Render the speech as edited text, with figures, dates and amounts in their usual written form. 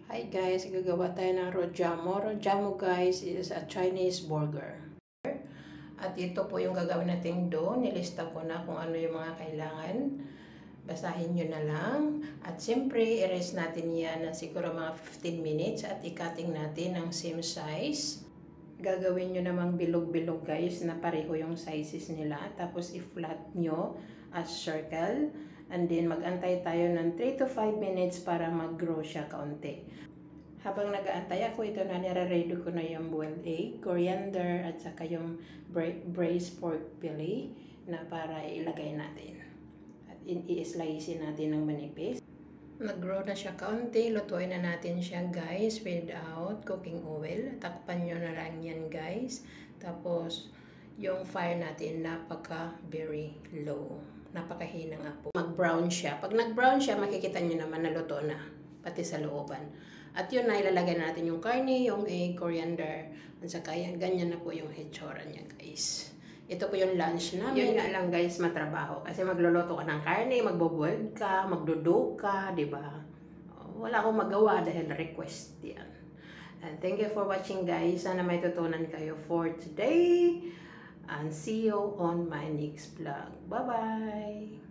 Hi guys, gagawa tayo ng rojamo. Rojamo guys is a Chinese burger. At ito po yung gagawin nating dough. Nilista ko na kung ano yung mga kailangan. Basahin nyo na lang. At siyempre, i-rest natin yan na siguro mga 15 minutes at i-cutting natin ng same size. Gagawin nyo namang bilog-bilog guys na pareho yung sizes nila. Tapos i-flat nyo as circle. And then mag-antay tayo ng 3 to 5 minutes para mag-grow siya kaunti. Habang nag-aantay ako, ito na nire-ready ko na yung boiled egg, coriander, at saka yung braised pork belly na para ilagay natin. At i-slice natin ng manipis. Nag-grow na siya kaunti, lutuin na natin siya guys without cooking oil. Takpan nyo na lang yan guys. Tapos yung fire natin napaka very low. Napakahina nga po. Mag-brown siya. Pag nag-brown siya, makikita nyo naman na luto na. Pati sa looban. At yun na, ilalagay natin yung karne, yung egg, coriander. At saka yan, ganyan na po yung hitsura niya guys. Ito po yung lunch namin. Yun nga lang guys, matrabaho. Kasi magluluto ka ng karne, magbo-boiled ka, magdudu ka, diba? Wala akong magawa dahil request yan. And thank you for watching guys. Sana may tutunan kayo for today. And see you on my next vlog. Bye-bye!